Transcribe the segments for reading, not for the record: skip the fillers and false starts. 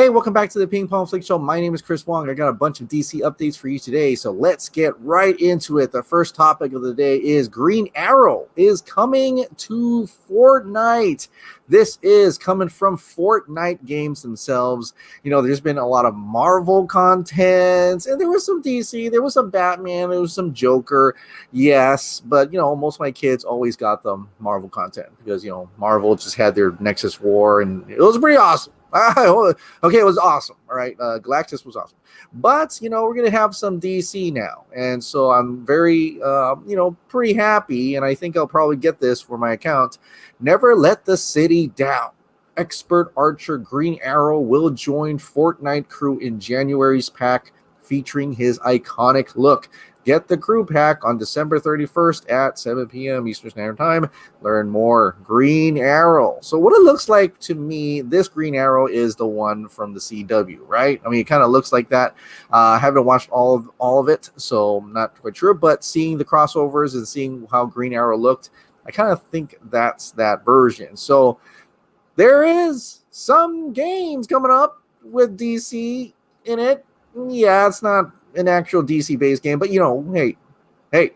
Hey, welcome back to the Ping Pong Flix Show. My name is Chris Wong. I got a bunch of DC updates for you today, so let's get right into it. The first topic of the day is Green Arrow is coming to Fortnite. This is coming from Fortnite games themselves. You know, there's been a lot of Marvel content, and there was some DC, there was some Batman, there was some Joker, yes, but, you know, most of my kids always got them Marvel content because, you know, Marvel just had their Nexus War, and it was pretty awesome. Okay, it was awesome. All right, Galactus was awesome, but you know we're gonna have some DC now, and so I'm very, pretty happy, and I think I'll probably get this for my account. Never let the city down. Expert archer Green Arrow will join Fortnite crew in January's pack, featuring his iconic look. Get the crew pack on December 31st at 7 p.m. Eastern Standard Time. Learn more. Green Arrow. So what it looks like to me, this Green Arrow is the one from the CW, right? I mean, it kind of looks like that. I haven't watched all of it, so I'm not quite sure. But seeing the crossovers and seeing how Green Arrow looked, I kind of think that's that version. So there is some games coming up with DC in it. Yeah, it's not an actual DC based game, but you know, hey,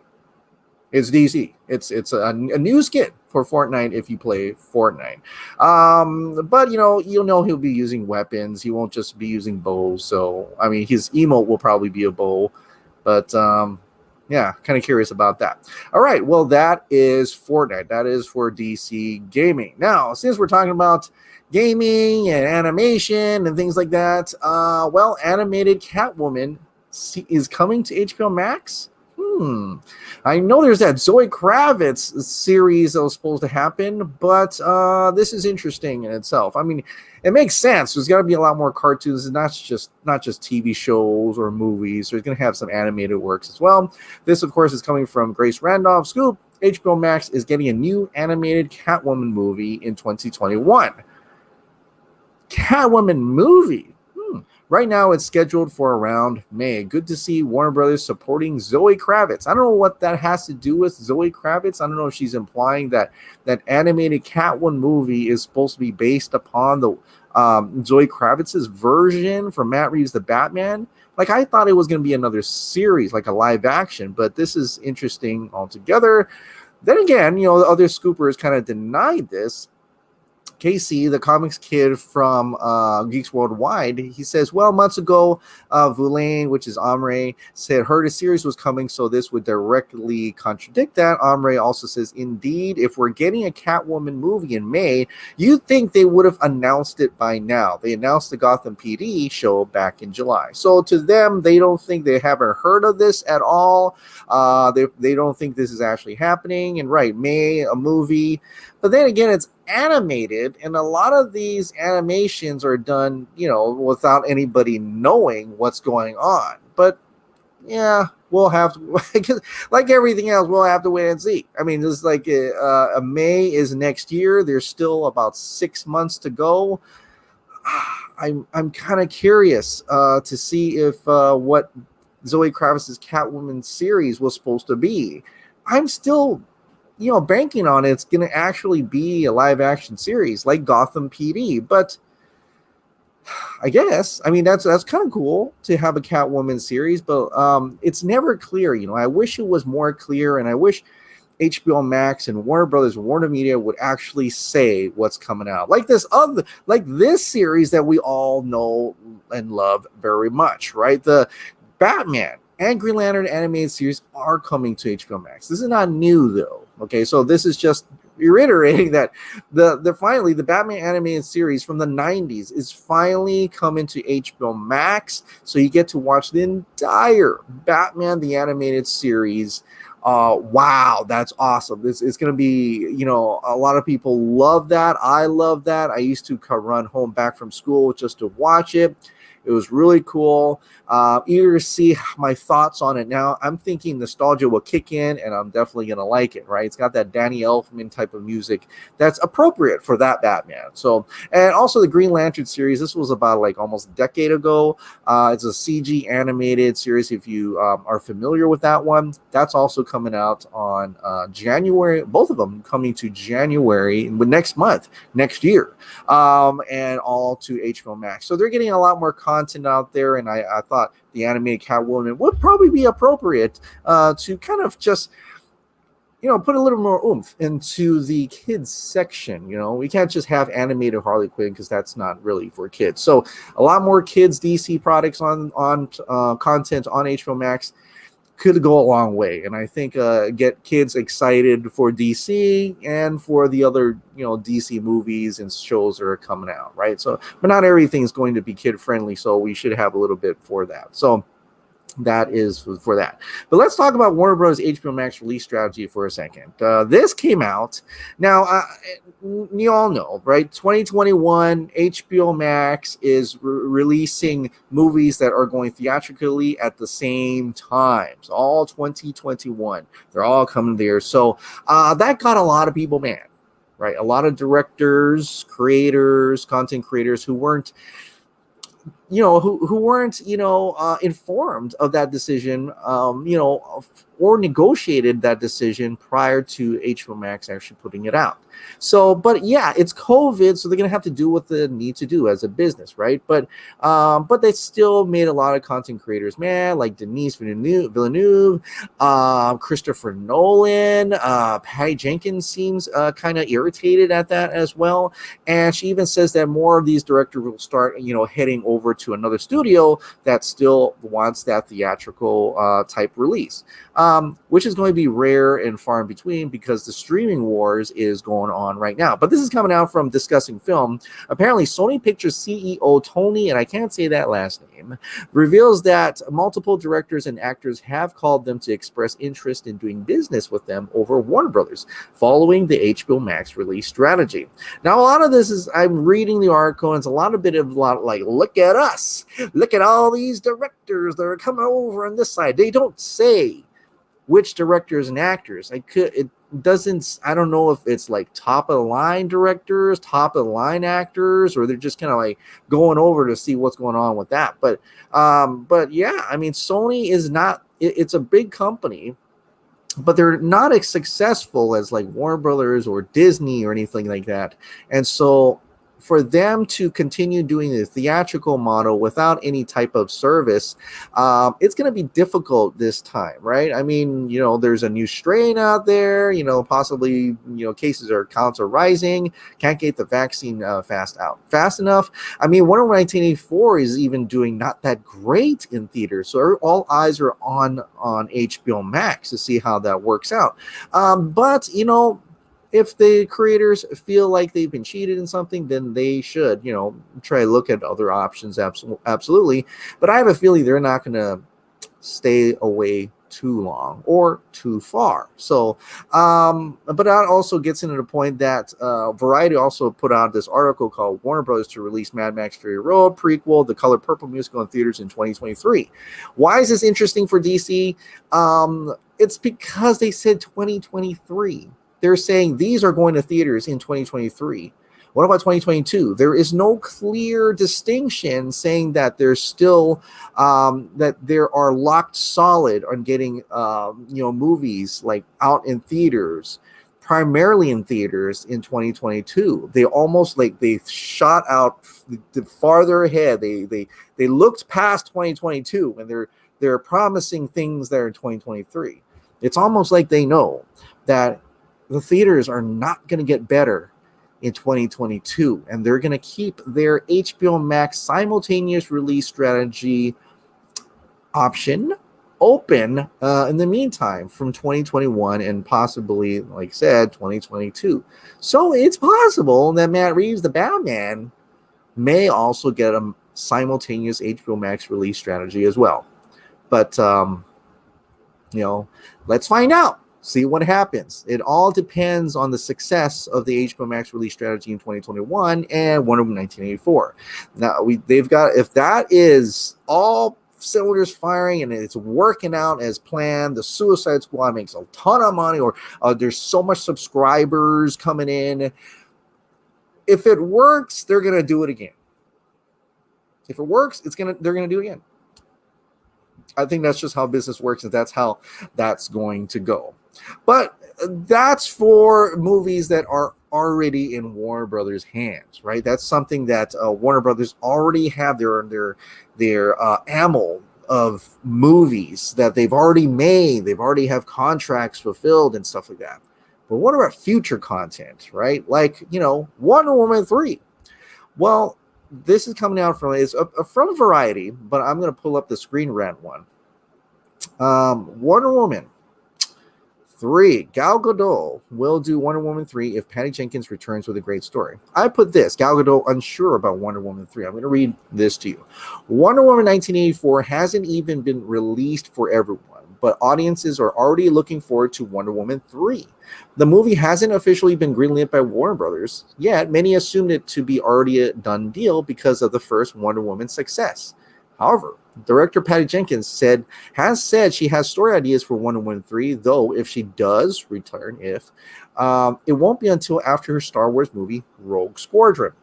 it's DC. It's a new skin for Fortnite if you play Fortnite. But you know, you'll know he'll be using weapons. He won't just be using bows. So I mean, his emote will probably be a bow. But yeah, kind of curious about that. All right, well, that is Fortnite. That is for DC gaming. Now, since we're talking about gaming and animation and things like that, well, animated Catwoman is coming to HBO Max. I know there's that Zoe Kravitz series that was supposed to happen, but this is interesting in itself. I mean, it makes sense. There's got to be a lot more cartoons, and not just TV shows or movies. There's going to have some animated works as well. This, of course, is coming from Grace Randolph. Scoop. HBO Max is getting a new animated Catwoman movie in 2021. Catwoman movie. Right now, it's scheduled for around May. Good to see Warner Brothers supporting Zoe Kravitz. I don't know what that has to do with Zoe Kravitz. I don't know if she's implying that animated Catwoman movie is supposed to be based upon the Zoe Kravitz's version from Matt Reeves' The Batman. Like, I thought it was going to be another series, like a live action, but this is interesting altogether. Then again, you know, the other scoopers kind of denied this. Casey, the comics kid from Geeks Worldwide, he says, well, months ago, Vulain, which is Omri, heard a series was coming, so this would directly contradict that. Omri also says, indeed, if we're getting a Catwoman movie in May, you'd think they would have announced it by now. They announced the Gotham PD show back in July. So to them, they don't think, they haven't heard of this at all. They don't think this is actually happening. And right, May, a movie. But then again, it's animated, and a lot of these animations are done, you know, without anybody knowing what's going on. But yeah, we'll have to, like everything else, we'll have to wait and see. I mean, this is like a May is next year. There's still about 6 months to go. I'm kind of curious to see if what Zoe Kravitz's Catwoman series was supposed to be. I'm still, you know, banking on it's going to actually be a live action series like Gotham PD. But I guess, I mean, that's kind of cool to have a Catwoman series, but it's never clear. You know, I wish it was more clear, and I wish HBO Max and Warner Brothers, Warner Media would actually say what's coming out. Like this series that we all know and love very much, right? The Batman and Green Lantern animated series are coming to HBO Max. This is not new, though. Okay, so this is just reiterating that finally the Batman animated series from the 90s is finally coming to HBO Max. So you get to watch the entire Batman the Animated Series. Wow, that's awesome. It's going to be, you know, a lot of people love that. I love that. I used to run home back from school just to watch it. It was really cool. Eager to see my thoughts on it. Now, I'm thinking nostalgia will kick in, and I'm definitely going to like it, right? It's got that Danny Elfman type of music that's appropriate for that Batman. So, and also the Green Lantern series, this was about like almost a decade ago. It's a CG animated series. If you are familiar with that one, that's also coming out on January. Both of them coming to January next month, next year, and all to HBO Max. So they're getting a lot more content out there, and I thought the animated Catwoman would probably be appropriate to kind of just, put a little more oomph into the kids section. We can't just have animated Harley Quinn because that's not really for kids. So a lot more kids DC products on content on HBO Max could go a long way, and I think get kids excited for DC and for the other DC movies and shows that are coming out, right? So, but not everything is going to be kid friendly, so we should have a little bit for that. So that is for that. But let's talk about Warner Bros. HBO Max release strategy for a second. This came out. Now, you all know, right? 2021, HBO Max is releasing movies that are going theatrically at the same time. So all 2021, they're all coming there. So that got a lot of people mad, right? A lot of directors, creators, content creators who weren't who weren't, informed of that decision, or negotiated that decision prior to HBO Max actually putting it out. So, but yeah, it's COVID, so they're gonna have to do what they need to do as a business, right? But they still made a lot of content creators mad, like Denise Villeneuve, Christopher Nolan, Patty Jenkins seems kind of irritated at that as well, and she even says that more of these directors will start, heading over to another studio that still wants that theatrical type release, which is going to be rare and far in between because the streaming wars is going on right now. But this is coming out from Discussing Film. Apparently, Sony Pictures CEO Tony, and I can't say that last name, reveals that multiple directors and actors have called them to express interest in doing business with them over Warner Brothers following the HBO Max release strategy. Now, a lot of this is, I'm reading the article, and it's a lot like, look at us. Look at all these directors that are coming over on this side. They don't say which directors and actors. It doesn't, I don't know if it's like top of the line directors, top of the line actors, or they're just kind of like going over to see what's going on with that. But yeah, I mean, Sony is not, it's a big company, but they're not as successful as like Warner Brothers or Disney or anything like that. And so for them to continue doing the theatrical model without any type of service, it's going to be difficult this time, right? I mean, there's a new strain out there, possibly, cases or counts are rising, can't get the vaccine fast enough. I mean, Wonder Woman 1984 is even doing not that great in theaters. So all eyes are on HBO Max to see how that works out. But, if the creators feel like they've been cheated in something, then they should, try to look at other options. Absolutely. But I have a feeling they're not going to stay away too long or too far. So, but that also gets into the point that Variety also put out this article called Warner Bros. To release Mad Max Fury Road prequel, The Color Purple musical in theaters in 2023. Why is this interesting for DC? It's because they said 2023. They're saying these are going to theaters in 2023. What about 2022? There is no clear distinction saying that there's still that there are locked solid on getting movies like out in theaters, primarily in theaters in 2022. They almost like they shot out the farther ahead. They looked past 2022 and they're promising things that are in 2023. It's almost like they know that the theaters are not going to get better in 2022, and they're going to keep their HBO Max simultaneous release strategy option open in the meantime from 2021 and possibly, like I said, 2022. So it's possible that Matt Reeves, the Batman, may also get a simultaneous HBO Max release strategy as well. But, let's find out. see what happens. It all depends on the success of the HBO Max release strategy in 2021 and Wonder Woman 1984. Now they've got, if that is all cylinders firing and it's working out as planned, the Suicide Squad makes a ton of money, or there's so much subscribers coming in. If it works, they're gonna do it again. If it works, they're gonna do it again. I think that's just how business works, and that's how that's going to go. But that's for movies that are already in Warner Brothers' hands, right? That's something that Warner Brothers already have their ammo of movies that they've already made. They've already have contracts fulfilled and stuff like that. But what about future content, right? Like, Wonder Woman 3. Well, this is coming out from Variety, but I'm going to pull up the Screen Rant one. Wonder Woman 3. Gal Gadot will do Wonder Woman 3 if Patty Jenkins returns with a great story. I put this, Gal Gadot unsure about Wonder Woman 3. I'm going to read this to you. Wonder Woman 1984 hasn't even been released for everyone, but audiences are already looking forward to Wonder Woman 3. The movie hasn't officially been greenlit by Warner Brothers yet. Many assumed it to be already a done deal because of the first Wonder Woman success. However, director Patty Jenkins has said she has story ideas for Wonder Woman 3, though if she does return, it won't be until after her Star Wars movie, Rogue Squadron.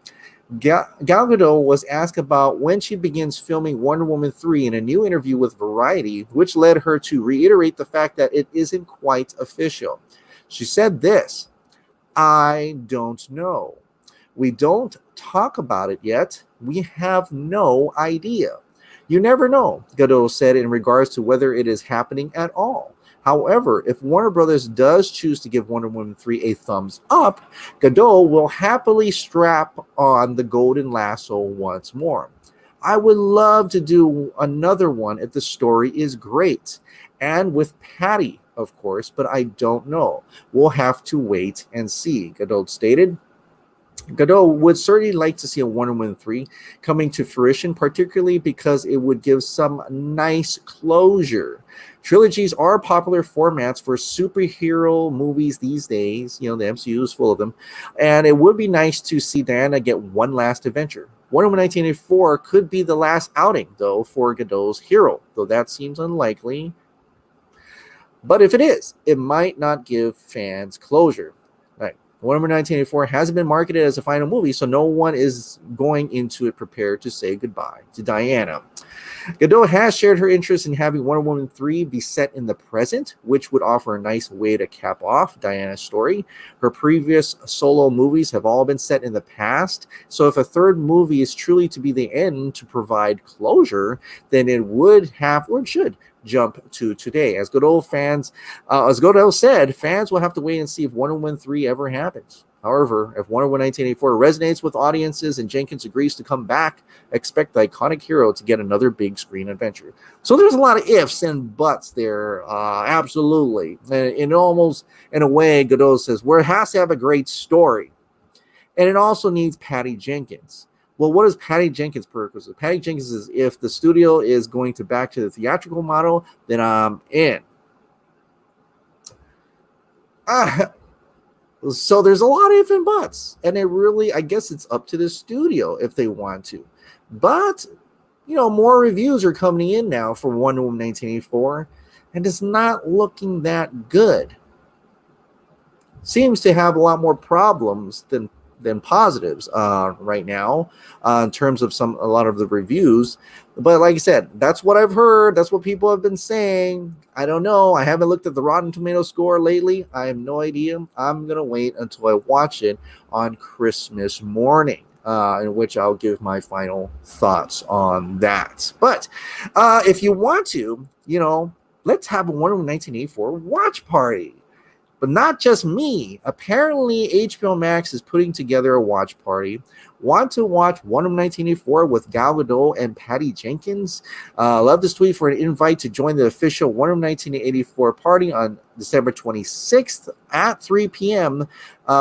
Gal Gadot was asked about when she begins filming Wonder Woman 3 in a new interview with Variety, which led her to reiterate the fact that it isn't quite official. She said this, "I don't know. We don't talk about it yet. We have no idea. You never know," Gadot said in regards to whether it is happening at all. However, if Warner Brothers does choose to give Wonder Woman 3 a thumbs up, Gadot will happily strap on the golden lasso once more. "I would love to do another one if the story is great, and with Patty, of course, but I don't know. We'll have to wait and see," Gadot stated. Gadot would certainly like to see a Wonder Woman 3 coming to fruition, particularly because it would give some nice closure. Trilogies are popular formats for superhero movies these days. The MCU is full of them. And it would be nice to see Diana get one last adventure. Wonder Woman 1984 could be the last outing, though, for Gadot's hero, though that seems unlikely. But if it is, it might not give fans closure. Wonder Woman 1984 hasn't been marketed as a final movie, so no one is going into it prepared to say goodbye to Diana. Gadot has shared her interest in having Wonder Woman 3 be set in the present, which would offer a nice way to cap off Diana's story. Her previous solo movies have all been set in the past, so if a third movie is truly to be the end to provide closure, then it would have, or it should, jump to today. As Gadot said, fans will have to wait and see if Wonder Woman 3 ever happens. However, if Wonder Woman 1984 resonates with audiences and Jenkins agrees to come back, expect the iconic hero to get another big screen adventure. So there's a lot of ifs and buts there, absolutely. And almost, in a way, Gadot says, where it has to have a great story. And it also needs Patty Jenkins. Well, what is Patty Jenkins' purpose? Patty Jenkins is, if the studio is going back to the theatrical model, then I'm in. So there's a lot of ifs and buts. And it really, I guess it's up to the studio if they want to. But, more reviews are coming in now for Wonder Woman 1984, and it's not looking that good. Seems to have a lot more problems than positives right now in terms of a lot of the reviews. But like I said, that's what I've heard. That's what people have been saying. I don't know. I haven't looked at the Rotten Tomato score lately. I have no idea. I'm going to wait until I watch it on Christmas morning, in which I'll give my final thoughts on that. But if you want to, let's have a Wonder Woman 1984 watch party. But not just me. Apparently, HBO Max is putting together a watch party. Want to watch Wonder Woman 1984 with Gal Gadot and Patty Jenkins? Love this tweet for an invite to join the official Wonder Woman 1984 party on December 26th at 3 p.m.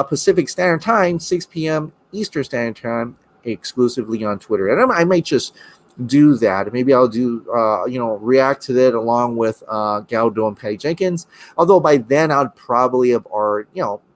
Pacific Standard Time, 6 p.m. Eastern Standard Time, exclusively on Twitter. And I might just do that. Maybe I'll do, react to that along with Gadot and Patty Jenkins. Although by then I'd probably have already,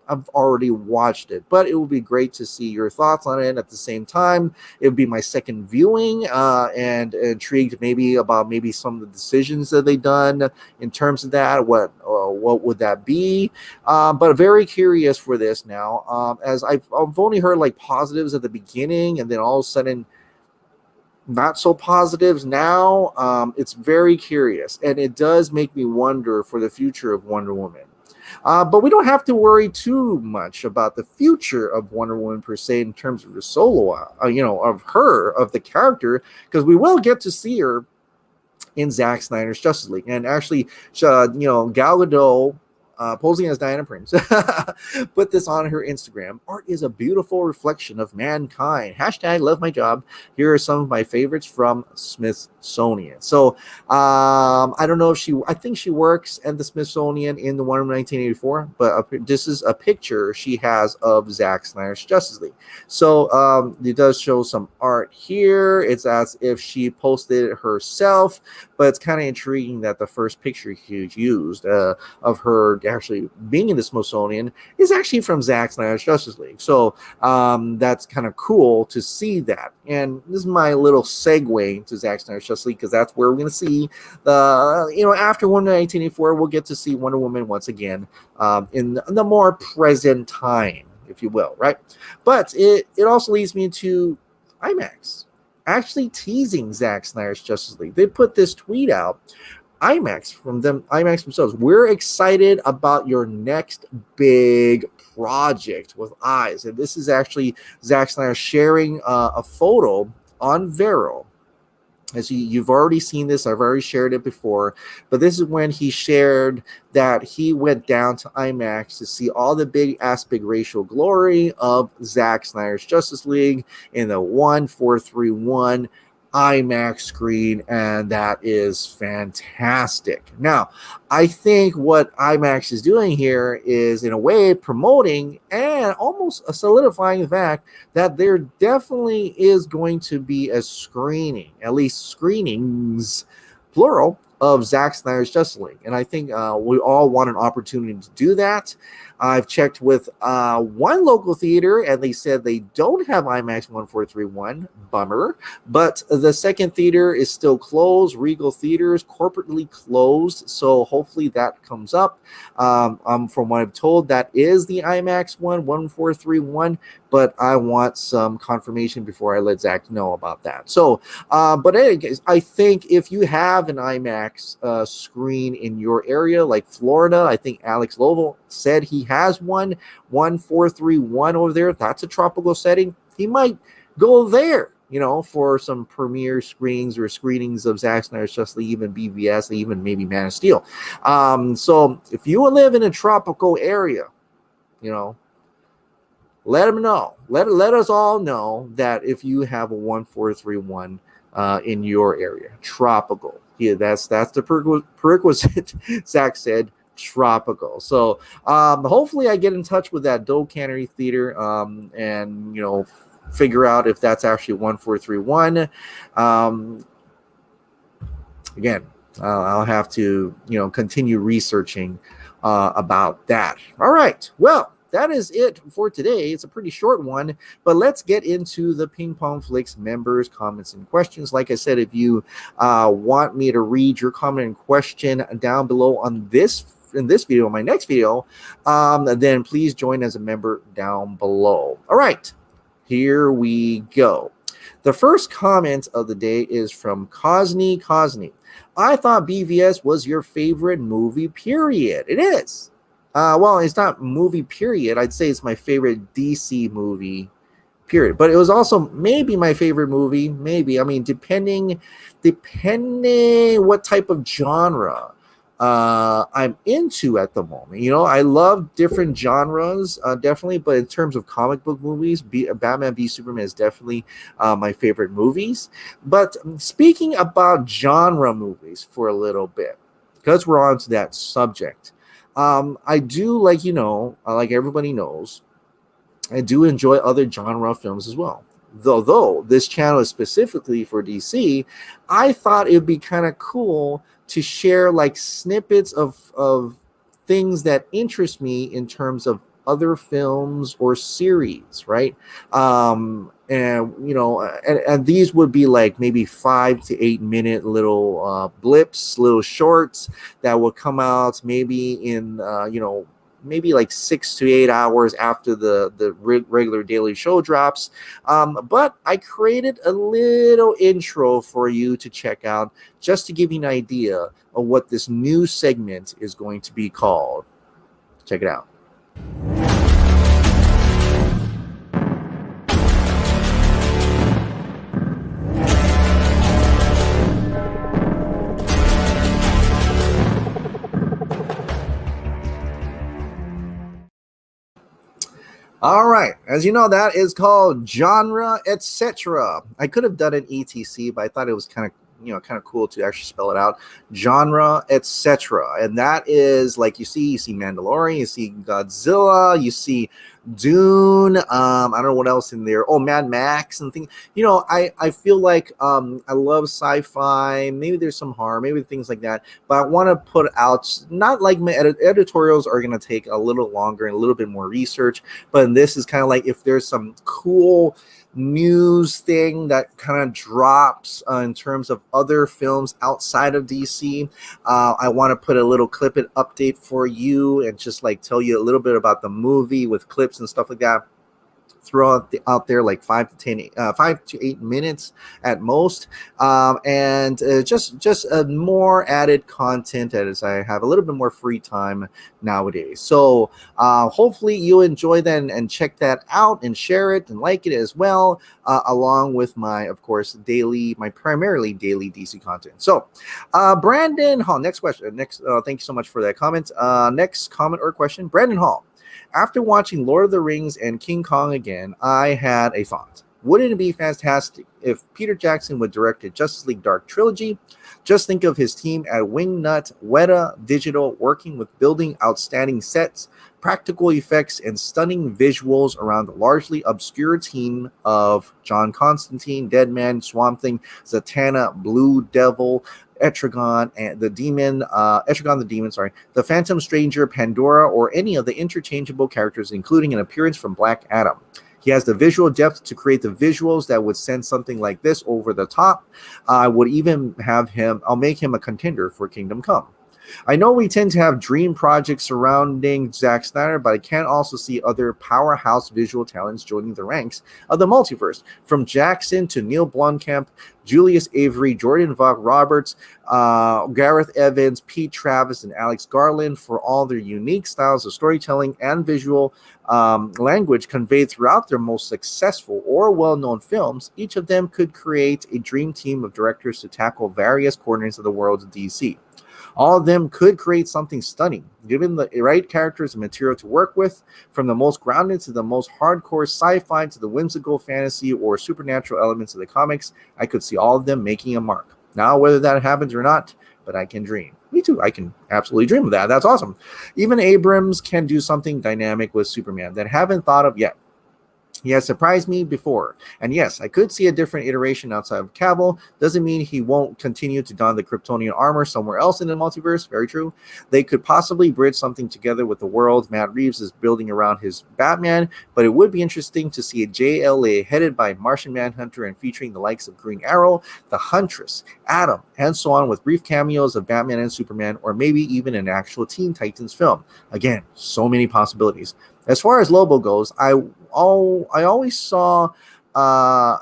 I've already watched it. But it would be great to see your thoughts on it at the same time. It would be my second viewing, and intrigued maybe about maybe some of the decisions that they've done in terms of that. What would that be? But very curious for this now, as I've only heard like positives at the beginning, and then all of a sudden not so positives now. It's very curious, and it does make me wonder for the future of Wonder Woman. But we don't have to worry too much about the future of Wonder Woman per se in terms of the solo, of the character, because we will get to see her in Zack Snyder's Justice League. And actually, Gal Gadot, posing as Diana Prince, put this on her Instagram. Art is a beautiful reflection of mankind. Hashtag love my job. Here are some of my favorites from Smithsonian. So I don't know if I think she works at the Smithsonian in the one of 1984, but this is a picture she has of Zack Snyder's Justice League. So it does show some art here. It's as if she posted it herself, but it's kind of intriguing that the first picture she used of her actually being in the Smithsonian is actually from Zack Snyder's Justice League. So that's kind of cool to see that. And this is my little segue to Zack Snyder's Justice League, because that's where we're going to see after Wonder 1984, we'll get to see Wonder Woman once again in the more present time, if you will, right? But it also leads me to IMAX actually teasing Zack Snyder's Justice League. They put this tweet out. IMAX themselves. We're excited about your next big project with eyes. And this is actually Zack Snyder sharing a photo on Vero. As you've already seen this, I've already shared it before, but this is when he shared that he went down to IMAX to see all the big aspect ratio glory of Zack Snyder's Justice League in the 1431 IMAX screen, and that is fantastic. Now, I think what IMAX is doing here is, in a way, promoting and almost solidifying the fact that there definitely is going to be a screening, at least screenings, plural, of Zack Snyder's Justice League. And I think we all want an opportunity to do that. I've checked with one local theater, and they said they don't have IMAX 1431. Bummer. But the second theater is still closed. Regal Theaters corporately closed. So hopefully that comes up. From what I'm told, that is the IMAX 1431. But I want some confirmation before I let Zach know about that. So, but anyways, I think if you have an IMAX screen in your area, like Florida, I think Alex Lovell said he has 1431 over there. That's a tropical setting. He might go there, for some premiere screenings or screenings of Zack Snyder's Justice League, even BVS, even maybe Man of Steel. So if you live in a tropical area, let them know. Let us all know that if you have a 1431 in your area, tropical. Yeah, that's the prerequisite. Zach said tropical. So hopefully I get in touch with that Doe Cannery Theater and figure out if that's actually 1431. Again, I'll have to continue researching about that. All right. Well, that is it for today. It's a pretty short one, but let's get into the Ping Pong Flix members' comments and questions. Like I said, if you want me to read your comment and question down below in this video, my next video, then please join as a member down below. All right, here we go. The first comment of the day is from Cosney. I thought BVS was your favorite movie, period. It is. Well, it's not movie, period. I'd say it's my favorite DC movie, period. But it was also maybe my favorite movie, maybe. I mean, depending what type of genre I'm into at the moment. I love different genres, definitely. But in terms of comic book movies, Batman v Superman is definitely my favorite movies. But speaking about genre movies for a little bit, because we're on to that subject, I do, like everybody knows, I do enjoy other genre films as well. though this channel is specifically for DC, I thought it'd be kind of cool to share like snippets of things that interest me in terms of other films or series, right? And you know, and these would be like maybe 5 to 8 minute little blips, little shorts that will come out maybe in you know, maybe like 6 to 8 hours after the regular daily show drops. But I created a little intro for you to check out just to give you an idea of what this new segment is going to be called. Check it out. All right, as you know, that is called genre, etc. I could have done an ETC, but I thought it was kind of cool to actually spell it out. Genre, etc. And that is like you see Mandalorian, you see Godzilla, you see Dune. I don't know what else in there. Oh, Mad Max and things. You know, I feel like I love sci-fi. Maybe there's some horror, maybe things like that. But I want to put out, not like my editorials are going to take a little longer and a little bit more research. But this is kind of like if there's some cool news thing that kind of drops in terms of other films outside of DC. I want to put a little clip and update for you and just like tell you a little bit about the movie with clips and stuff like that. Throw out there like 5 to 8 minutes at most, and just more added content as I have a little bit more free time nowadays. So hopefully you enjoy that and check that out and share it and like it as well, along with my, of course, primarily daily DC content. So Brandon Hall, next question. Thank you so much for that comment. Next comment or question, Brandon Hall. After watching Lord of the Rings and King Kong again, I had a thought. Wouldn't it be fantastic if Peter Jackson would direct a Justice League Dark Trilogy? Just think of his team at Wingnut, Weta Digital working with building outstanding sets, practical effects, and stunning visuals around the largely obscure team of John Constantine, Deadman, Swamp Thing, Zatanna, Blue Devil, Etrigan and the Demon, the Phantom Stranger, Pandora, or any of the interchangeable characters, including an appearance from Black Adam. He has the visual depth to create the visuals that would send something like this over the top. I would even I'll make him a contender for Kingdom Come. I know we tend to have dream projects surrounding Zack Snyder, but I can also see other powerhouse visual talents joining the ranks of the multiverse, from Jackson to Neil Blomkamp, Julius Avery, Jordan Vogt Roberts, Gareth Evans, Pete Travis, and Alex Garland, for all their unique styles of storytelling and visual language conveyed throughout their most successful or well-known films. Each of them could create a dream team of directors to tackle various corners of the world of DC. All of them could create something stunning, given the right characters and material to work with, from the most grounded to the most hardcore sci-fi to the whimsical fantasy or supernatural elements of the comics. I could see all of them making a mark. Now, whether that happens or not, but I can dream. Me too. I can absolutely dream of that. That's awesome. Even Abrams can do something dynamic with Superman that I haven't thought of yet. He has surprised me before. And yes, I could see a different iteration outside of Cavill. Doesn't mean he won't continue to don the Kryptonian armor somewhere else in the multiverse. Very true. They could possibly bridge something together with the world Matt Reeves is building around his Batman, but it would be interesting to see a JLA headed by Martian Manhunter and featuring the likes of Green Arrow, the Huntress, Atom, and so on, with brief cameos of Batman and Superman, or maybe even an actual Teen Titans film. Again, so many possibilities. As far as Lobo goes, I always saw I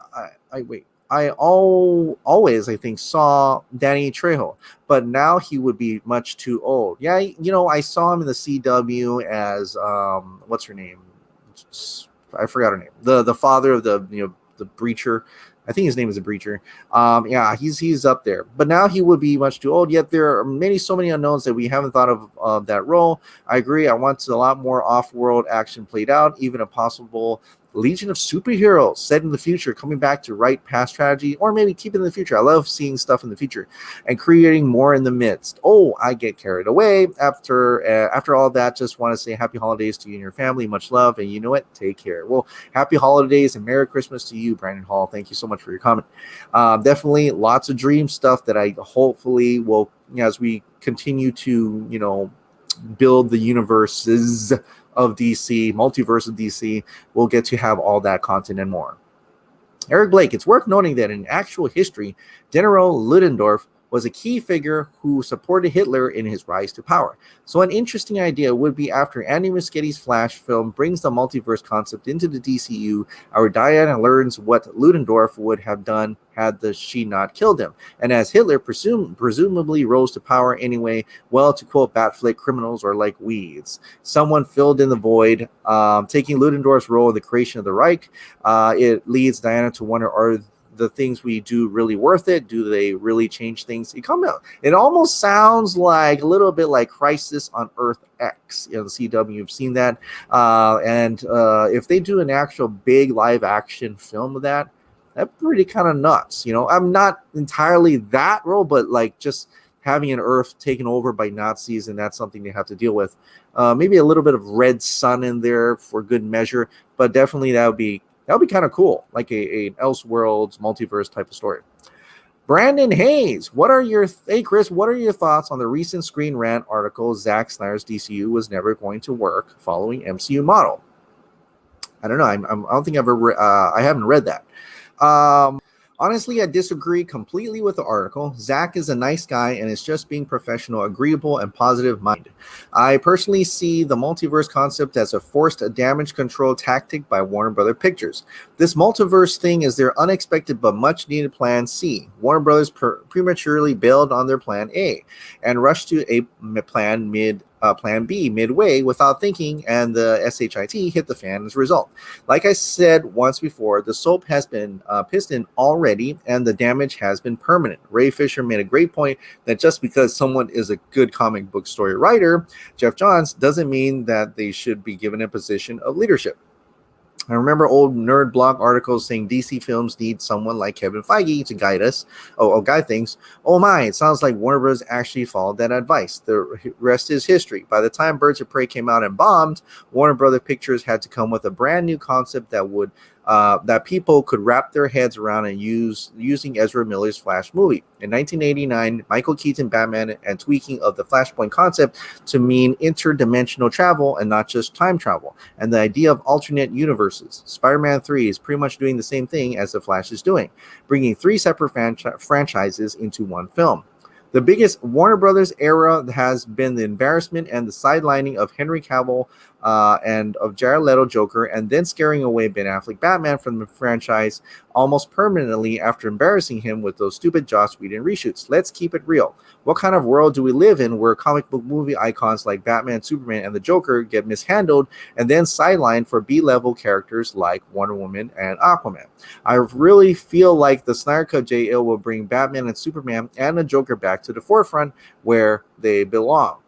think saw Danny Trejo, but now he would be much too old. Yeah, you know, I saw him in the CW as what's her name? I forgot her name. The father of the Breacher. I think his name is a Breacher. Yeah, he's up there. But now he would be much too old, yet there are so many unknowns that we haven't thought of that role. I agree. I want a lot more off-world action played out, even a possible Legion of Superheroes set in the future, coming back to right past strategy, or maybe keep it in the future. I love seeing stuff in the future and creating more in the midst. Oh, I get carried away after all that. Just want to say happy holidays to you and your family. Much love, and you know what? Take care. Well, happy holidays and Merry Christmas to you, Brandon Hall. Thank you so much for your comment. Definitely lots of dream stuff that I hopefully will, as we continue to, build the universes of DC, multiverse of DC, we'll get to have all that content and more. Eric Blake, it's worth noting that in actual history, General Ludendorff was a key figure who supported Hitler in his rise to power. So an interesting idea would be after Andy Muschietti's Flash film brings the multiverse concept into the DCEU, our Diana learns what Ludendorff would have done had she not killed him. And as Hitler presumably rose to power anyway, well, to quote Batfleck, criminals are like weeds. Someone filled in the void, taking Ludendorff's role in the creation of the Reich. It leads Diana to wonder, are the things we do really worth it? Do they really change things? It almost sounds like a little bit like Crisis on Earth X. The CW, you've seen that. And if they do an actual big live action film of that, that's pretty kind of nuts. I'm not entirely that role, but like just having an Earth taken over by Nazis, and that's something they have to deal with. Maybe a little bit of Red Sun in there for good measure, but definitely that would be kind of cool, like a Elseworlds multiverse type of story. Brandon Hayes, hey Chris, what are your thoughts on the recent Screen Rant article Zack Snyder's DCU was never going to work following MCU model? I don't know. I don't think I haven't read that. Honestly, I disagree completely with the article. Zack is a nice guy and is just being professional, agreeable, and positive-minded. I personally see the multiverse concept as a forced damage control tactic by Warner Brothers Pictures. This multiverse thing is their unexpected but much-needed Plan C. Warner Brothers prematurely bailed on their Plan A and rushed to a Plan B midway without thinking, and the SHIT hit the fan as a result. Like I said once before, the soap has been pissed in already, and the damage has been permanent. Ray Fisher made a great point that just because someone is a good comic book story writer, Jeff Johns, doesn't mean that they should be given a position of leadership. I remember old nerd blog articles saying DC films need someone like Kevin Feige to guide things. Oh my, it sounds like Warner Bros. Actually followed that advice. The rest is history. By the time Birds of Prey came out and bombed, Warner Brothers Pictures had to come with a brand new concept that people could wrap their heads around and using Ezra Miller's Flash movie. In 1989, Michael Keaton Batman and tweaking of the Flashpoint concept to mean interdimensional travel and not just time travel, and the idea of alternate universes. Spider-Man 3 is pretty much doing the same thing as The Flash is doing, bringing 3 separate franchises into one film. The biggest Warner Brothers era has been the embarrassment and the sidelining of Henry Cavill and of Jared Leto Joker, and then scaring away Ben Affleck Batman from the franchise almost permanently after embarrassing him with those stupid Joss Whedon reshoots. Let's keep it real. What kind of world do we live in where comic book movie icons like Batman, Superman, and the Joker get mishandled and then sidelined for B-level characters like Wonder Woman and Aquaman? I really feel like the Snyder Cut JL will bring Batman and Superman and the Joker back to the forefront where they belong.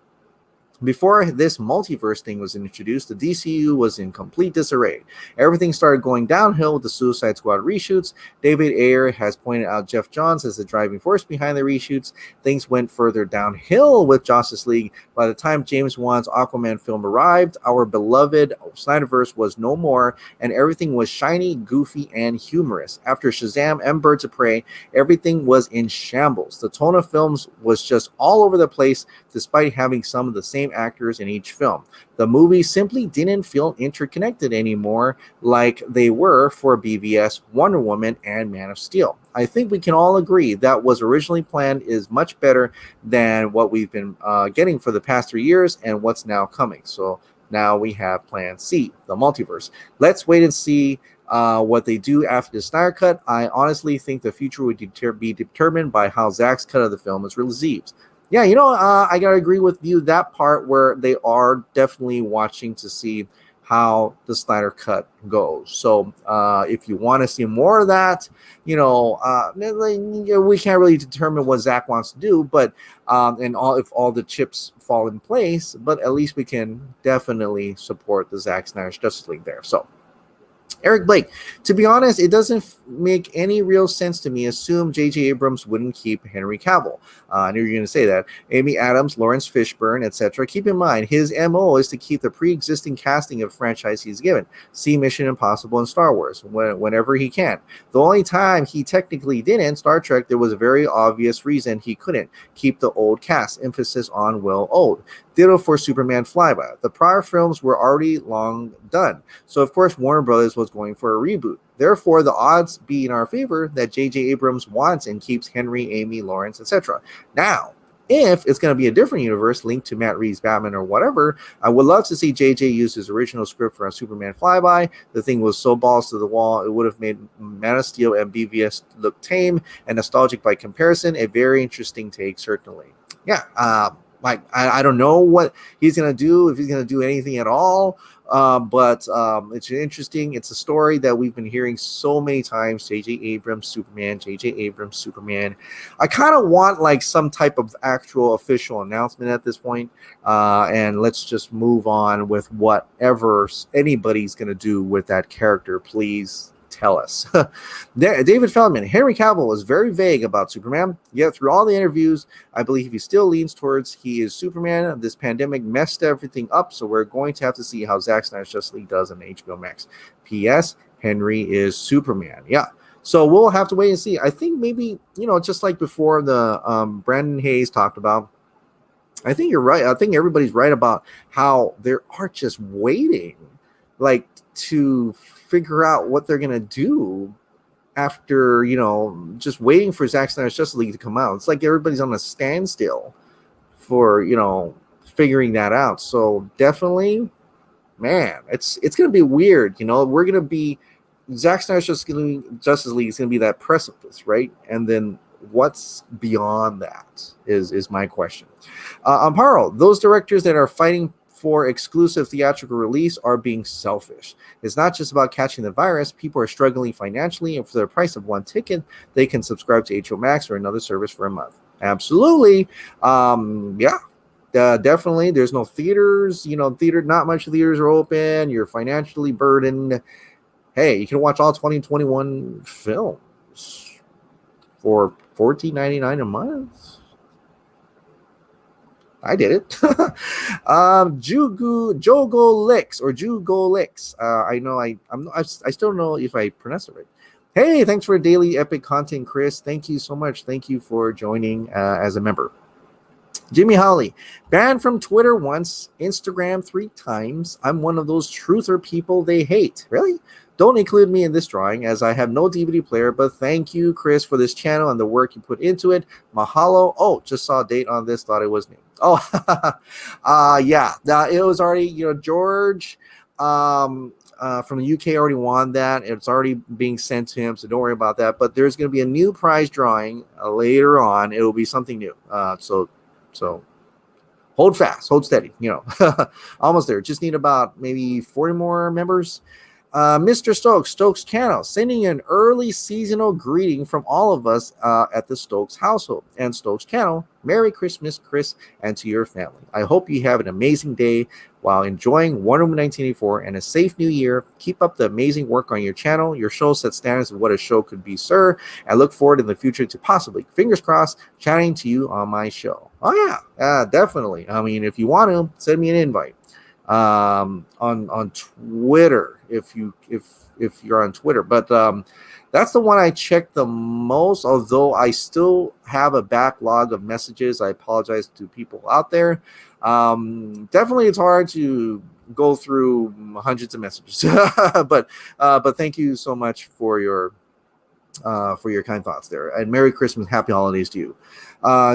Before this multiverse thing was introduced, the DCU was in complete disarray. Everything started going downhill with the Suicide Squad reshoots. David Ayer has pointed out Jeff Johns as the driving force behind the reshoots. Things went further downhill with Justice League. By the time James Wan's Aquaman film arrived, our beloved Snyderverse was no more, and everything was shiny, goofy, and humorous. After Shazam and Birds of Prey, everything was in shambles. The tone of films was just all over the place, despite having some of the same actors in each film. The movie simply didn't feel interconnected anymore like they were for BVS, Wonder Woman, and Man of Steel. I think we can all agree that was originally planned is much better than what we've been getting for the past 3 years and what's now coming. So now we have Plan C, the multiverse. Let's wait and see what they do after the Snyder Cut. I honestly think the future would be determined by how Zack's cut of the film is received. Yeah, I gotta agree with you that part where they are definitely watching to see how the Snyder Cut goes. So if you want to see more of that, we can't really determine what Zack wants to do, but if all the chips fall in place, but at least we can definitely support the Zack Snyder's Justice League there. So Eric Blake, to be honest, it doesn't make any real sense to me. Assume J.J. Abrams wouldn't keep Henry Cavill. I knew you were going to say that. Amy Adams, Lawrence Fishburne, etc. Keep in mind, his MO is to keep the pre-existing casting of franchise he's given. See Mission Impossible and Star Wars whenever he can. The only time he technically didn't, Star Trek, there was a very obvious reason he couldn't keep the old cast. Emphasis on well old. Ditto for Superman Flyby. The prior films were already long done. So, of course, Warner Brothers was going for a reboot. Therefore, the odds be in our favor that J.J. Abrams wants and keeps Henry, Amy, Lawrence, etc. Now, if it's going to be a different universe linked to Matt Reeves' Batman or whatever, I would love to see J.J. use his original script for a Superman Flyby. The thing was so balls to the wall, it would have made Man of Steel and BVS look tame and nostalgic by comparison. A very interesting take, certainly. Yeah, I don't know what he's going to do, if he's going to do anything at all. But it's interesting. It's a story that we've been hearing so many times. J.J. Abrams, Superman, J.J. Abrams, Superman. I kind of want like some type of actual official announcement at this point. And let's just move on with whatever anybody's going to do with that character. Please tell us. David Feldman, Henry Cavill was very vague about Superman, yet through all the interviews, I believe he still leans towards he is Superman. This pandemic messed everything up, so we're going to have to see how Zack Snyder's Justice League does on HBO Max. P.S. Henry is Superman. Yeah. So we'll have to wait and see. I think maybe, just like before the Brandon Hayes talked about, I think you're right. I think everybody's right about how they are just waiting, like, to figure out what they're gonna do after just waiting for Zack Snyder's Justice League to come out. It's like everybody's on a standstill for figuring that out. So definitely, man, it's gonna be weird. We're gonna be Zack Snyder's Justice League is gonna be that precipice, right? And then what's beyond that is my question. Amparo, those directors that are fighting for exclusive theatrical release are being selfish. It's not just about catching the virus. People are struggling financially, and for the price of one ticket, they can subscribe to HBO Max or another service for a month. Absolutely. Definitely. There's no theaters. Not much theaters are open. You're financially burdened. Hey, you can watch all 2021 films for $14.99 a month. I did it. Jogo Licks. I still don't know if I pronounced it right. Hey, thanks for daily epic content, Chris. Thank you so much. Thank you for joining as a member. Jimmy Holly, banned from Twitter once, Instagram 3 times. I'm one of those truther people they hate. Really? Don't include me in this drawing as I have no DVD player, but thank you, Chris, for this channel and the work you put into it. Mahalo. Oh, just saw a date on this, thought it was new. Oh, yeah. It was already, George from the UK already won that. It's already being sent to him, so don't worry about that. But there's going to be a new prize drawing later on. It will be something new. So hold fast, hold steady, almost there. Just need about maybe 40 more members. Mr. Stokes Channel, sending an early seasonal greeting from all of us at the Stokes household and Stokes Channel. Merry Christmas, Chris, and to your family. I hope you have an amazing day while enjoying Wonder Woman 1984 and a safe new year. Keep up the amazing work on your channel. Your show set standards of what a show could be, sir. I look forward in the future to possibly, fingers crossed, chatting to you on my show. Oh, yeah, definitely. I mean, if you want to, send me an invite. On Twitter, if you're on Twitter, but that's the one I check the most, although I still have a backlog of messages. I apologize to people out there. Definitely it's hard to go through hundreds of messages, but thank you so much for your kind thoughts there, and Merry Christmas, Happy Holidays to you.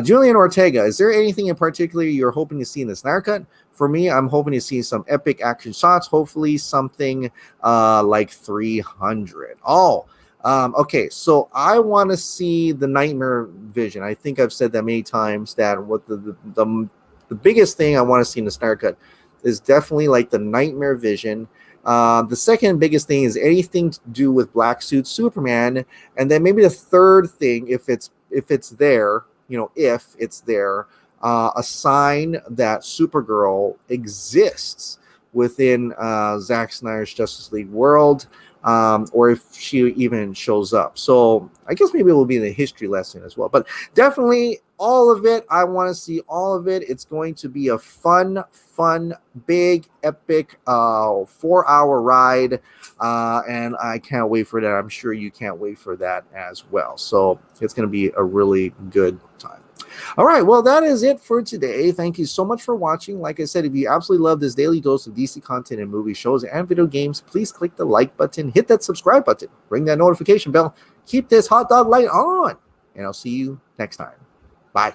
Julian Ortega, is there anything in particular you're hoping to see in the Snyder Cut? For me, I'm hoping to see some epic action shots, hopefully something like 300. Okay, so I want to see the Nightmare Vision. I think I've said that many times, that what the biggest thing I want to see in the Snyder Cut is definitely like the Nightmare Vision. The second biggest thing is anything to do with Black Suit Superman, and then maybe the third thing, if it's there, if it's there, a sign that Supergirl exists, within Zack Snyder's Justice League world, or if she even shows up. So I guess maybe it will be the history lesson as well. But definitely all of it. I want to see all of it. It's going to be a fun, big, epic 4-hour ride. And I can't wait for that. I'm sure you can't wait for that as well. So it's going to be a really good time. All right, well, that is it for today. Thank you so much for watching. Like I said, if you absolutely love this daily dose of DC content and movie shows and video games, please click the like button, hit that subscribe button, ring that notification bell, keep this hot dog light on, and I'll see you next time. Bye.